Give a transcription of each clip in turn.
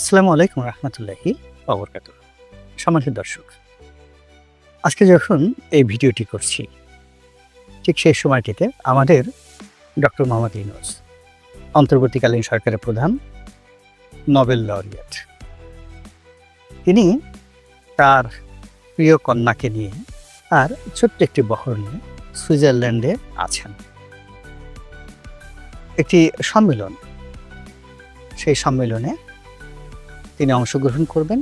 আসসালামু আলাইকুম রহমতুল্লাহি ওয়া সম্মানিত দর্শক, আজকে যখন এই ভিডিওটি করছি ঠিক সেই সময়টিতে আমাদের ডক্টর মোহাম্মদ ইউনূস অন্তর্বর্তীকালীন সরকারের প্রধান, নোবেল লরিয়েট, তিনি তার প্রিয় কন্যাকে নিয়ে আর ছোট্ট একটি বহর নিয়ে সুইজারল্যান্ডে আছেন। একটি সম্মেলন, সেই সম্মেলনে তিনি অংশগ্রহণ করবেন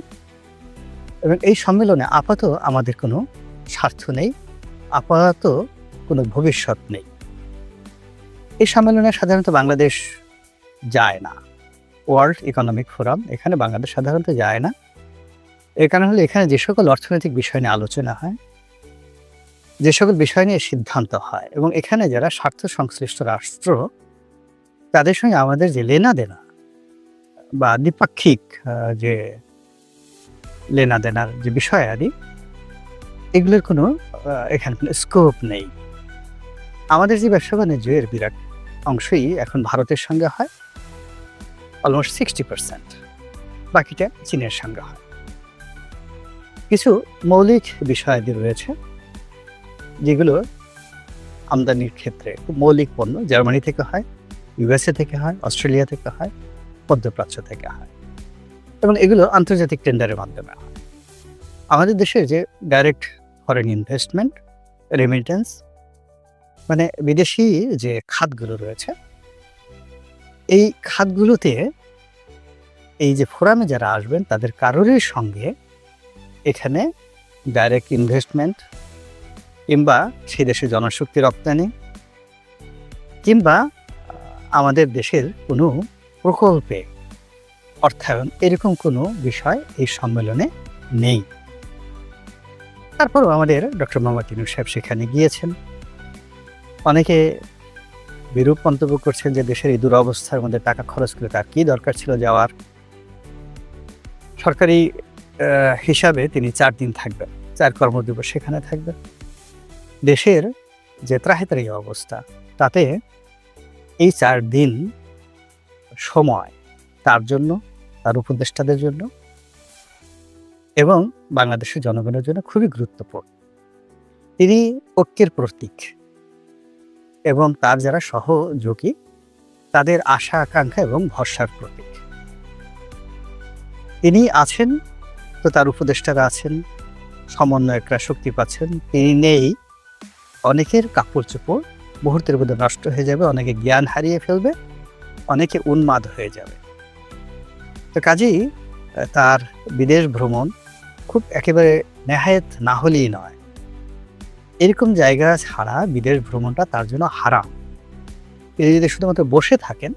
এবং এই সম্মেলনে আপাতত আমাদের কোনো স্বার্থ নেই, আপাতত কোনো ভবিষ্যৎ নেই। এই সম্মেলনে সাধারণত বাংলাদেশ যায় না। ওয়ার্ল্ড ইকোনমিক ফোরাম, এখানে বাংলাদেশ সাধারণত যায় না। এর কারণ হলো এখানে যে সকল অর্থনৈতিক বিষয় নিয়ে আলোচনা হয়, যে সকল বিষয় নিয়ে সিদ্ধান্ত হয় এবং এখানে যারা স্বার্থ সংশ্লিষ্ট রাষ্ট্র, তাদের সঙ্গে আমাদের যে লেনা দেনা বা দ্বিপাক্ষিক যে লেনা দেনার যে বিষয় আদি, এগুলোর কোনো এখানে কোনো স্কোপ নেই। আমাদের যে ব্যবসা বাণিজ্য এর বিরাট অংশই এখন ভারতের সঙ্গে হয়, অলমোস্ট 60%, বাকিটা চীনের সঙ্গে হয়। কিছু মৌলিক বিষয়াদি রয়েছে যেগুলো আমদানির ক্ষেত্রে খুব মৌলিক পণ্য জার্মানি থেকে হয়, ইউএসএ থেকে হয়, অস্ট্রেলিয়া থেকে হয়, মধ্যপ্রাচ্য থেকে হয় এবং এগুলো আন্তর্জাতিক টেন্ডারের মাধ্যমে হয়। আমাদের দেশের যে ডাইরেক্ট ফরেন ইনভেস্টমেন্ট, রেমিটেন্স, মানে বিদেশি যে খাতগুলো রয়েছে, এই খাতগুলোতে এই যে ফোরামে যারা আসবেন তাদের কারোরই সঙ্গে এখানে ডাইরেক্ট ইনভেস্টমেন্ট কিংবা সেই দেশের জনশক্তি রপ্তানি কিংবা আমাদের দেশের কোনো প্রকল্পে অর্থায়ন, এরকম কোনো বিষয় এই সম্মেলনে নেই। তারপরও আমাদের ডক্টর মোহাম্মদ ইউনূস সাহেব সেখানে গিয়েছেন। অনেকে বিরূপ মন্তব্য করছেন যে দেশের এই দুরবস্থার মধ্যে টাকা খরচ করে তার কী দরকার ছিল যাওয়ার। সরকারি হিসাবে তিনি 4 দিন থাকবেন, 4 কর্মদিবস সেখানে থাকবেন। দেশের যে ত্রাহিতারি অবস্থা, তাতে এই 4 দিন সময় তার জন্য, তার উপদেষ্টাদের জন্য এবং বাংলাদেশের জনগণের জন্য খুবই গুরুত্বপূর্ণ। তিনি ঐক্যের প্রতীক এবং তার যারা সহযোগী তাদের আশা আকাঙ্ক্ষা এবং ভরসার প্রতীক। তিনি আছেন তো তার উপদেষ্টারা আছেন, সমন্বয়করা শক্তি পাচ্ছেন। তিনি নেই, অনেকের কাপড় চোপড় মুহূর্তের মধ্যে নষ্ট হয়ে যাবে, অনেকে জ্ঞান হারিয়ে ফেলবে, অনেকে উন্মাদ হয়ে যাবে। তো কাজেই তার বিদেশ ভ্রমণ খুব একেবারে নেহায়েত না হলেই নয়। এরকম জায়গা ছাড়া বিদেশ ভ্রমণটা তার জন্য হারাম। তিনি যদি শুধুমাত্র বসে থাকেন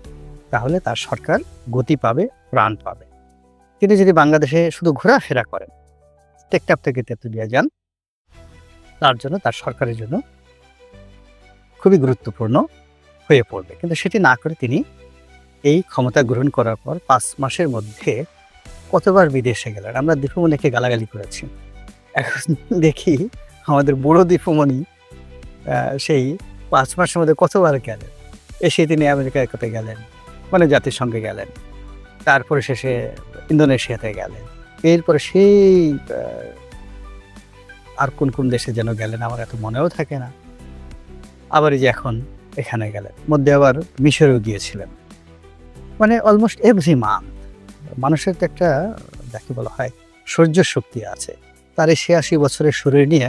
তাহলে তার সরকার গতি পাবে, প্রাণ পাবে। তিনি যদি বাংলাদেশে শুধু ঘোরাফেরা করেন, টেকটাপ থেকে তেঁতুলিয়া যান, তার জন্য, তার সরকারের জন্য খুবই গুরুত্বপূর্ণ হয়ে পড়বে। কিন্তু সেটি না করে তিনি এই ক্ষমতা গ্রহণ করার পর 5 মাসের মধ্যে কতবার বিদেশে গেলেন। আমরা দীপুমণিকে গালাগালি করেছি, এখন দেখি আমাদের বুড়ো দীপুমণি সেই 5 মাসের মধ্যে কতবার গেলেন। এসে তিনি আমেরিকায় কোথায় গেলেন, মানে জাতিসংঘে গেলেন, তারপরে শেষে ইন্দোনেশিয়াতে গেলেন, এরপরে সেই আর কোন কোন দেশে যেন গেলেন আমার এত মনেও থাকে না। আবার এই যে এখন এখানে গেলেন, মধ্যে আবার মিশরেও গিয়েছিলেন। মানে অলমোস্ট এভরি মান্থ। মানুষের তো একটা যাকে বলা হয় সহ্য শক্তি আছে, তার এই 86 বছরের শরীর নিয়ে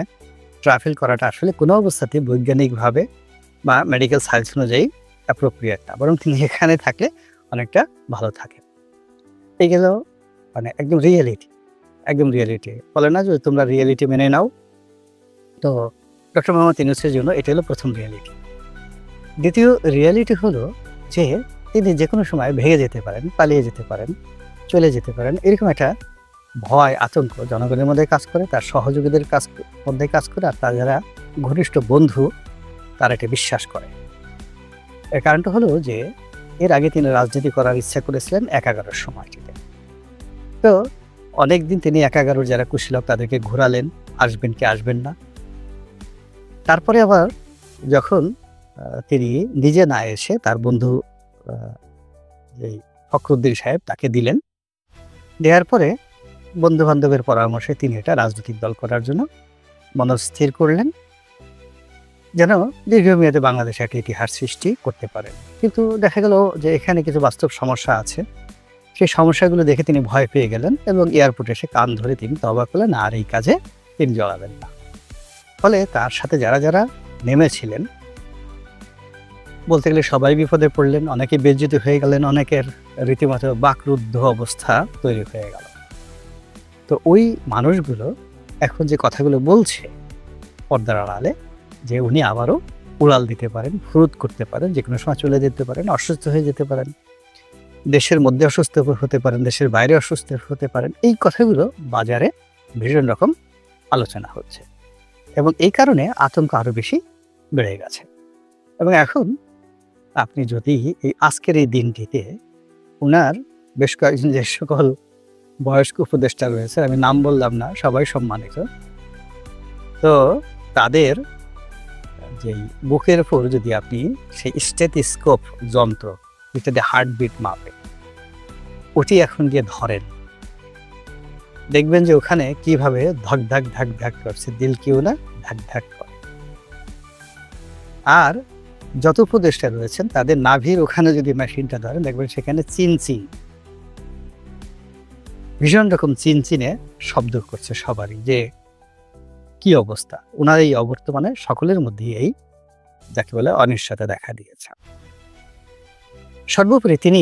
ট্রাভেল করাটা আসলে কোনো অবস্থাতেই বৈজ্ঞানিকভাবে বা মেডিকেল সায়েন্স অনুযায়ী অ্যাপ্রোপ্রিয়েট না, বরং তিনি এখানে থাকলে অনেকটা ভালো থাকেন। এই গেল মানে একদম রিয়েলিটি বলে না যে তোমরা রিয়েলিটি মেনে নাও। তো ডক্টর মোহাম্মদ ইউনূসের জন্য এটা হলো প্রথম রিয়েলিটি। দ্বিতীয় রিয়েলিটি হলো যে তিনি যে কোনো সময় ভেঙে যেতে পারেন, পালিয়ে যেতে পারেন, চলে যেতে পারেন, এরকম একটা ভয় আতঙ্ক জনগণের মধ্যে কাজ করে, তার সহযোগীদের মধ্যে কাজ করে, আর তার যারা ঘনিষ্ঠ বন্ধু তারা এটা বিশ্বাস করে। এর কারণটা হলো যে এর আগে তিনি রাজনীতি করার ইচ্ছা করেছিলেন 11-এর সময়টিতে। তো অনেক দিন তিনি 11-এর যারা কুশীলক তাদেরকে ঘোরালেন, আসবেন কি আসবেন না। তারপরে আবার যখন তিনি নিজে না এসে তার বন্ধু ফখরুদ্দিন সাহেব তাকে দিলেন, দেওয়ার পরে বন্ধু-বান্ধবের পরামর্শে তিনি এটা রাজনৈতিক দল করার জন্য মনস্থির করলেন, যেন দীর্ঘমেয়াদে বাংলাদেশে একটা ইতিহাস সৃষ্টি করতে পারেন। কিন্তু দেখা গেল যে এখানে কিছু বাস্তব সমস্যা আছে। সেই সমস্যাগুলো দেখে তিনি ভয় পেয়ে গেলেন এবং এয়ারপোর্টে এসে কান ধরে তিনি তওবা করলেন, আর এই কাজে তিনি জড়াবেন না। ফলে তার সাথে যারা নেমেছিলেন, বলতে গেলে সবাই বিপদে পড়লেন, অনেকে বেজ্জিত হয়ে গেলেন, অনেকের রীতিমতো বাকরুদ্ধ অবস্থা তৈরি হয়ে গেল। তো ওই মানুষগুলো এখন যে কথাগুলো বলছে পর্দার আড়ালে, যে উনি আবারও উড়াল দিতে পারেন, ফুরুত করতে পারেন, যে কোনো সময় চলে যেতে পারেন, অসুস্থ হয়ে যেতে পারেন, দেশের মধ্যে অসুস্থ হতে পারেন, দেশের বাইরে অসুস্থ হতে পারেন, এই কথাগুলো বাজারে ভীষণ রকম আলোচনা হচ্ছে এবং এই কারণে আতঙ্ক আরও বেশি বেড়ে গেছে। এবং এখন আপনি যদি এই আজকের এই দিনটিতে উনার বেশ কয়েকজন যে সকল বয়স্ক উপদেষ্টা রয়েছে, আমি নাম বললাম না, সবাই সম্মানিত, তো তাদের যেই বুকের উপর যদি আপনি সেই স্টেথোস্কোপ যন্ত্র যেটাতে হার্টবিট মাপে, ওটি এখন গিয়ে ধরেন, দেখবেন যে ওখানে কিভাবে ধক ধাক ধাক ধাক করছে, দিল কিউ না ধাক ধাক করে। আর যত উপদেষ্টা রয়েছেন তাদের নাভির ওখানে যদি মেশিনটা ধরেন, দেখবেন সেখানে চিনচিন, ভীষণ রকম চিনচিনে শব্দ করছে সবারই, যে কি অবস্থা। ওনার এই অবর্তমানে সকলের মধ্যে এই যাকে বলে অনিশ্চয়তা দেখা দিয়েছে। সর্বোপরি তিনি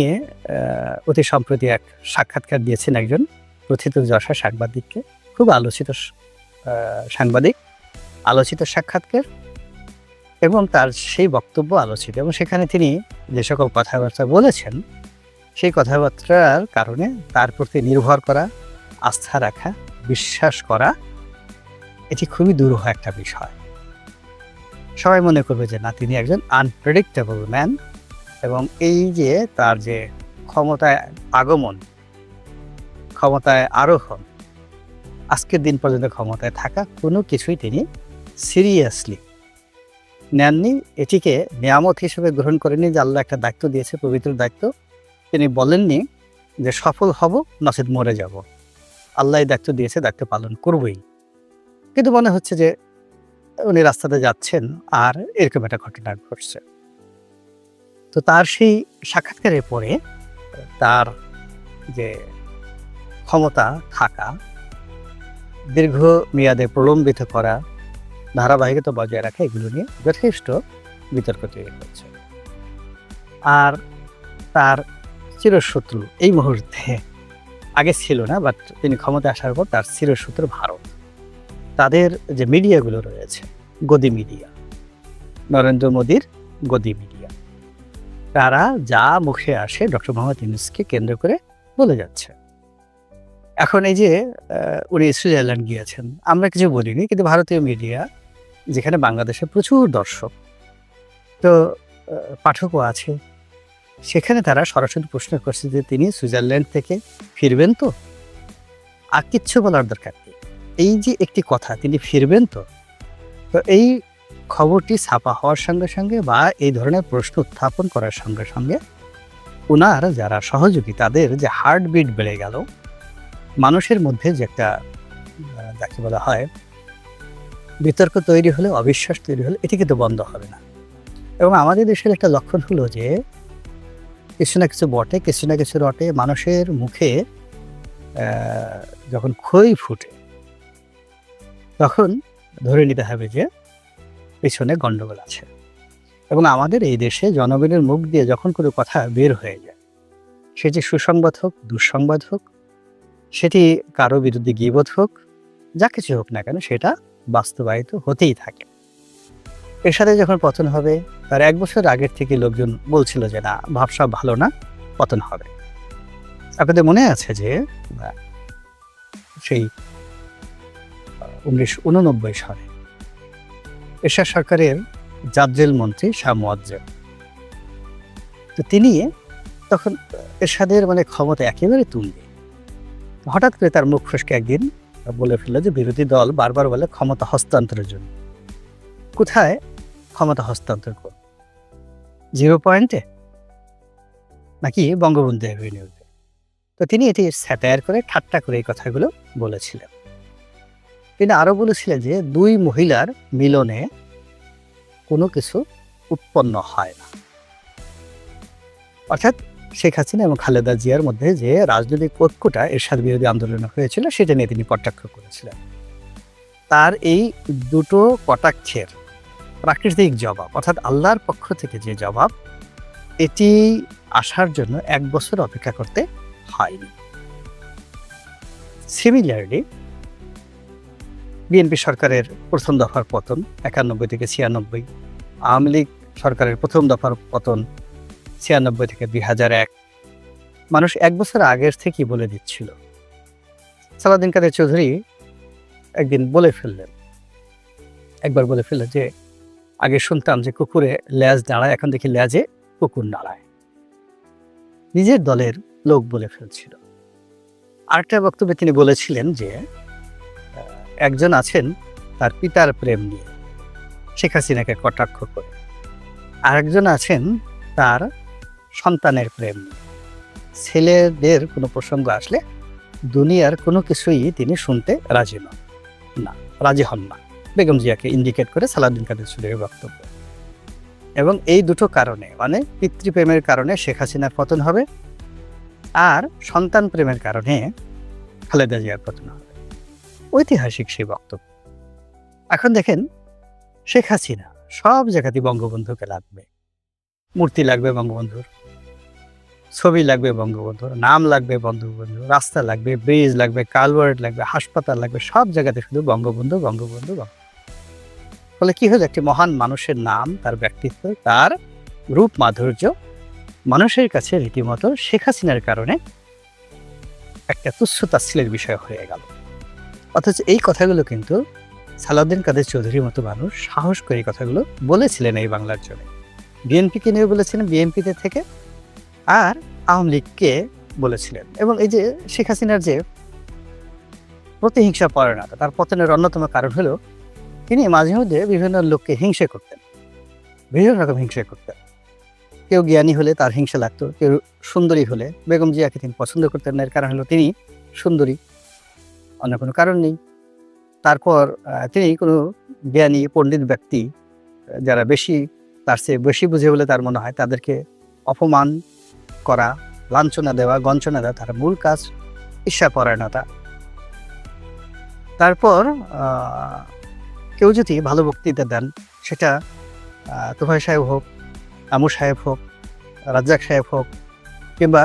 অতি সম্প্রতি এক সাক্ষাৎকার দিয়েছেন একজন প্রথিতযশা সাংবাদিককে, খুব আলোচিত সাংবাদিক, আলোচিত সাক্ষাৎকার, এবং তার সেই বক্তব্য আলোচিত, এবং সেখানে তিনি যে সকল কথাবার্তা বলেছেন সেই কথাবার্তার কারণে তার প্রতি নির্ভর করা, আস্থা রাখা, বিশ্বাস করা, এটি খুবই দুরূহ একটা বিষয়। সবাই মনে করবে যে না, তিনি একজন আনপ্রেডিক্টেবল ম্যান, এবং এই যে তার যে ক্ষমতায় আগমন, ক্ষমতায় আরোহণ, আজকের দিন পর্যন্ত ক্ষমতায় থাকা, কোনো কিছুই তিনি সিরিয়াসলি নেননি, এটিকে নিয়ামত হিসেবে গ্রহণ করেনি যে আল্লাহ একটা দায়িত্ব দিয়েছে, পবিত্র দায়িত্ব। তিনি বলেননি যে সফল হব নচেত মরে যাব, আল্লাহ দায়িত্ব দিয়েছে, দায়িত্ব পালন করবই। কিন্তু মনে হচ্ছে যে উনি রাস্তাতে যাচ্ছেন আর এরকম একটা ঘটনা ঘটছে। তো তার সেই সাক্ষাৎকারের পরে তার যে ক্ষমতা থাকা, দীর্ঘ মেয়াদে প্রলম্বিত করা, ধারাবাহিকতা বজায় রাখা, এগুলো নিয়ে যথেষ্ট বিতর্ক তৈরি হচ্ছে। আর তার চিরশত্রু এই মুহূর্তে, আগে ছিল না, বাট তিনি ক্ষমতা আসার পর তার চিরশত্রু ভারত। তাদের যে মিডিয়াগুলো রয়েছে, গদি মিডিয়া, নরেন্দ্র মোদীর গদি মিডিয়া, তারা যা মুখে আসে ডক্টর মোহাম্মদ ইউনূসকে কেন্দ্র করে বলে যাচ্ছে। এখন এই যে উনি সুইজারল্যান্ড গিয়েছেন, আমরা কিছু বলিনি, কিন্তু ভারতীয় মিডিয়া, যেখানে বাংলাদেশে প্রচুর দর্শক, তো পাঠকও আছে, সেখানে তারা সরাসরি প্রশ্ন করছে যে তিনি সুইজারল্যান্ড থেকে ফিরবেন তো, আর কিচ্ছু বলার দরকার নেই, এই যে একটি কথা, তিনি ফিরবেন তো। তো এই খবরটি ছাপা হওয়ার সঙ্গে সঙ্গে বা এই ধরনের প্রশ্ন উত্থাপন করার সঙ্গে সঙ্গে ওনার যারা সহযোগী, তাদের যে হার্টবিট বেড়ে গেল, মানুষের মধ্যে যে একটা যাকে বলা হয় বিতর্ক তৈরি হলে, অবিশ্বাস তৈরি হলে, এটি কিন্তু বন্ধ হবে না। এবং আমাদের দেশের একটা লক্ষণ হলো যে কিছু না কিছু বটে, কিছু না কিছু রটে, মানুষের মুখে যখন খই ফুটে তখন ধরে নিতে হবে যে পিছনে গণ্ডগোল আছে। এবং আমাদের এই দেশে জনগণের মুখ দিয়ে যখন কোনো কথা বের হয়ে যায়, সেটি সুসংবাদ হোক, দুঃসংবাদ হোক, সেটি কারো বিরুদ্ধে গীবত হোক, যা কিছু হোক না কেন, সেটা বাস্তবায়িত হতেই থাকে। এর সাথে যখন পতন হবে, তার 1 বছর আগের থেকে লোকজন বলছিল যে না, ভাবসা ভালো না, পতন হবে। আপনাদের মনে আছে যে সেই 1989 সালে এরশাদ সরকারের জাদ্রেল মন্ত্রী শাহ মুয়াজ্জেম, তো তিনি তখন এরশাদের মানে ক্ষমতা একেবারে তুঙ্গে, হঠাৎ করে তার মুখ ফসকে একদিন বলে ফেলল যে বিরোধী দল বারবার বলে ক্ষমতা হস্তান্তরের জন্য। কোথায় ক্ষমতা হস্তান্তর করব? 0 পয়েন্টে নাকি বঙ্গবন্ধু এভিনিউতে? তো তিনি এটি স্যাটায়ার করে, ঠাট্টা করে এই কথাগুলো বলেছিলেন। তিনি আরো বলেছিলেন যে 2 মহিলার মিলনে কোনো কিছু উৎপন্ন হয় না। অর্থাৎ শেখ হাসিনা এবং খালেদা জিয়ার মধ্যে যে রাজনৈতিক ঐক্যটা এরশাদ বিরোধী আন্দোলনে হয়েছিল, সেটা নিয়ে তিনি কটাক্ষ করেছিলেন। তার এই দুটো কটাক্ষের প্রাকৃতিক জবাব, অর্থাৎ আল্লাহর পক্ষ থেকে যে জবাব, এটি আসার জন্য 1 বছর অপেক্ষা করতে হয়নি। সিমিলারলি বিএনপি সরকারের প্রথম দফার পতন 91 থেকে 96, আওয়ামী লীগ সরকারের প্রথম দফার পতন 96 থেকে 2001, মানুষ 1 বছর আগের থেকেই বলে দিচ্ছিল। সালাউদ্দিন কাদের চৌধুরী একদিন একবার বলে ফেললেন যে আগে শুনতাম যে কুকুরে লেজ দাঁড়ায়, এখন দেখি লেজে কুকুর নাড়ায়। নিজের দলের লোক বলে ফেলছিল। আরেকটা বক্তব্যে তিনি বলেছিলেন যে একজন আছেন তার পিতার প্রেম নিয়ে শেখ হাসিনাকে কটাক্ষ করে, আরেকজন আছেন তার সন্তানের প্রেম নিয়ে। ছেলেদের কোনো প্রসঙ্গ আসলে দুনিয়ার কোনো কিছুই তিনি শুনতে রাজি হন না। বেগম জিয়াকে ইন্ডিকেট করে সালাউদ্দিন কাদের চৌধুরীর বক্তব্য। এবং এই দুটো কারণে, মানে পিতৃপ্রেমের কারণে শেখ হাসিনার পতন হবে, আর সন্তান প্রেমের কারণে খালেদা জিয়ার পতন হবে। ঐতিহাসিক সেই বক্তব্য। এখন দেখেন, শেখ হাসিনা সব জায়গাতেই বঙ্গবন্ধুকে লাগবে, মূর্তি লাগবে বঙ্গবন্ধুর, ছবি লাগবে বঙ্গবন্ধুর, নাম লাগবে বঙ্গবন্ধু, রাস্তা লাগবে, ব্রিজ লাগবে, কালভার্ট লাগবে, হাসপাতাল লাগবে, সব জায়গাতে শুধু বঙ্গবন্ধু বঙ্গবন্ধু। ফলে কি হলো, একটি মহান মানুষের নাম, তার ব্যক্তিত্ব, তার রূপ মাধুর্য মানুষের কাছে রীতিমতো শেখ হাসিনার কারণে একটা তুচ্ছ তাচ্ছিল্যের বিষয় হয়ে গেল। অথচ এই কথাগুলো কিন্তু সালাউদ্দিন কাদের চৌধুরীর মতো মানুষ সাহস করে এই কথাগুলো বলেছিলেন এই বাংলার জন্য। বিএনপিকে নিয়ে বলেছিলেন, বিএনপিতে থেকে, আর আওয়ামী লীগকে বলেছিলেন। এবং এই যে শেখ হাসিনার যে প্রতিহিংসা পরায়ণতা, তার পতনের অন্যতম কারণ হলো তিনি মাঝে মধ্যে বিভিন্ন লোককে হিংসে করতেন, বিভিন্ন রকম হিংসে করতেন। কেউ জ্ঞানী হলে তার হিংসা লাগতো, কেউ সুন্দরী হলে, বেগম জিয়াকে তিনি পছন্দ করতেন না, এর কারণ হলো তিনি সুন্দরী, অন্য কোনো কারণ নেই। তারপর তিনি কোনো জ্ঞানী পণ্ডিত ব্যক্তি যারা তার চেয়ে বেশি বুঝে বলে তার মনে হয়, তাদেরকে অপমান করা, লাঞ্ছনা দেওয়া, গঞ্চনা দেওয়া তার মূল কাজ, ঈর্ষাপরায়ণতা। তারপর কেউ যদি ভালো বক্তৃতা দেন, সেটা তোফায়েল সাহেব হোক, আমু সাহেব হোক, রাজ্জাক সাহেব হোক, কিংবা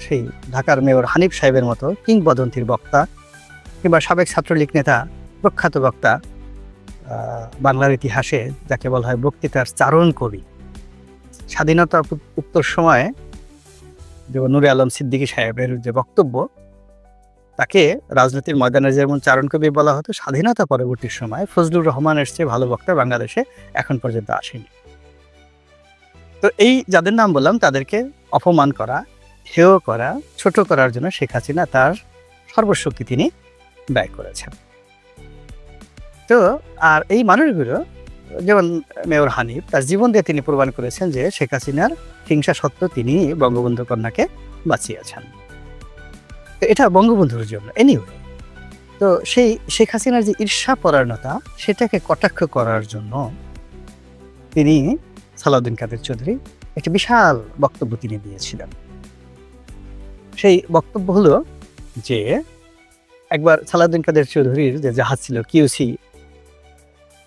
সেই ঢাকার মেয়র হানিফ সাহেবের মতো কিংবদন্তির বক্তা, কিংবা সাবেক ছাত্রলীগ নেতা, প্রখ্যাত বক্তা, বাংলার ইতিহাসে যাকে বলা হয় বক্তৃতার চারণ কবি, স্বাধীনতা উত্তর সময়ে যে নূরে আলম সিদ্দিকী সাহেবের যে বক্তব্য, তাকে রাজনীতির ময়দানে যেমন চারণ কবি বলা হতো, স্বাধীনতা পরবর্তী সময় ফজলুর রহমানের চেয়ে ভালো বক্তা বাংলাদেশে এখন পর্যন্ত আসেনি। তো এই যাদের নাম বললাম, তাদেরকে অপমান করা, হেয় করা, ছোট করার জন্য শেখ হাসিনা তার সর্বশক্তি তিনি ব্যয় করেছেন। তো আর এই মানুষগুলো, যেমন মেয়র হানিফ, তার জীবন দিয়ে তিনি প্রমাণ করেছেন যে শেখ হাসিনার হিংসা সত্ত্বেও তিনি বঙ্গবন্ধু কন্যাকে বাঁচিয়েছেন। তো এটা বঙ্গবন্ধুর জন্য। এনিওয়ে, তো সেই শেখ হাসিনার যে ঈর্ষাপরায়ণতা, সেটাকে কটাক্ষ করার জন্য তিনি সালাউদ্দিন কাদের চৌধুরী একটি বিশাল বক্তব্য তিনি দিয়েছিলেন। সেই বক্তব্য হলো যে একবার সালাউদ্দিন কাদের চৌধুরীর যে জাহাজ ছিল, কিউসি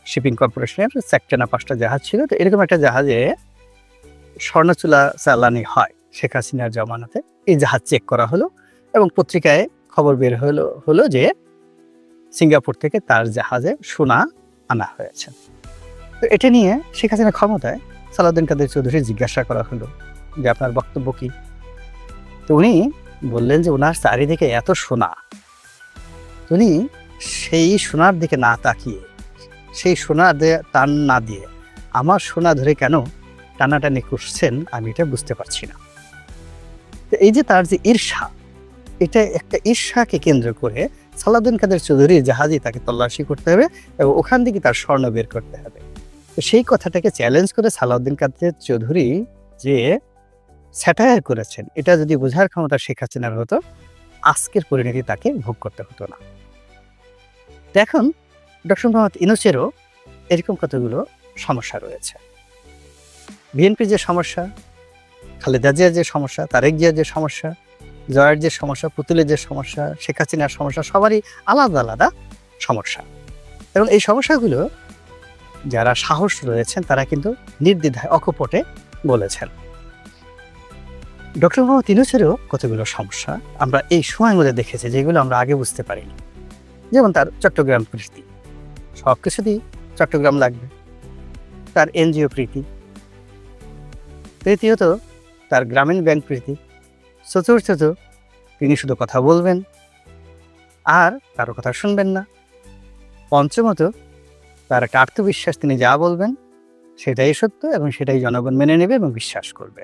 শিপিং কর্পোরেশনের 4টা না 5টা জাহাজ ছিল। তো এরকম একটা জাহাজে স্বর্ণচুলা চালানি হয় শেখ হাসিনার জমানাতে। এই জাহাজ চেক করা হলো এবং পত্রিকায় খবর বের হলো যে সিঙ্গাপুর থেকে তার জাহাজে সোনা আনা হয়েছে। তো এটা নিয়ে শেখ হাসিনা ক্ষমতায় সালাউদ্দিন কাদের চৌধুরী জিজ্ঞাসা করা হলো যে আপনার বক্তব্য কি? তো উনি বললেন যে ওনার চারিদিকে এত সোনা, উনি সেই সোনার দিকে না তাকিয়ে, সেই সোনা টান না দিয়ে আমার সোনা ধরে কেন টানাটানি করছেন, আমি এটা বুঝতে পারছি না। তো এই যে তার যে ঈর্ষা, এটা একটা ঈর্ষাকে কেন্দ্র করে সালাউদ্দিন কাদের চৌধুরীর জাহাজে তাকে তল্লাশি করতে হবে এবং ওখান থেকে তার স্বর্ণ বের করতে হবে। তো সেই কথাটাকে চ্যালেঞ্জ করে সালাউদ্দিন কাদের চৌধুরী যে স্যাটায়ার করেছেন, এটা যদি বোঝার ক্ষমতা শেখ হাসিনার হতো, আজকের পরিণতি তাকে ভোগ করতে হতো না। এখন ডক্টর মোহাম্মদ ইউনূসেরও এরকম কতগুলো সমস্যা রয়েছে। বিএনপির যে সমস্যা, খালেদা জিয়ার যে সমস্যা, তারেক জিয়ার যে সমস্যা, জয়ের যে সমস্যা, পুতুলের যে সমস্যা, শেখ হাসিনার সমস্যা, সবারই আলাদা আলাদা সমস্যা। এবং এই সমস্যাগুলো যারা সাহস রয়েছেন তারা কিন্তু নির্দ্বিধায় অকপটে বলেছেন। ডক্টর মোহাম্মদ ইউনূসেরও কতগুলো সমস্যা আমরা এই সময়ের মধ্যে দেখেছি, যেগুলো আমরা আগে বুঝতে পারিনি। যেমন তার চট্টগ্রাম প্রীতি, সব কিছুতেই চট্টগ্রাম লাগবে। তার এনজিও প্রীতি, তৃতীয়ত তার গ্রামীণ ব্যাংক প্রীতি, চতুর্থত তিনি শুধু কথা বলবেন আর কারো কথা শুনবেন না, পঞ্চমত তার একটা আত্মবিশ্বাস, তিনি যা বলবেন সেটাই সত্য এবং সেটাই জনগণ মেনে নেবে এবং বিশ্বাস করবে।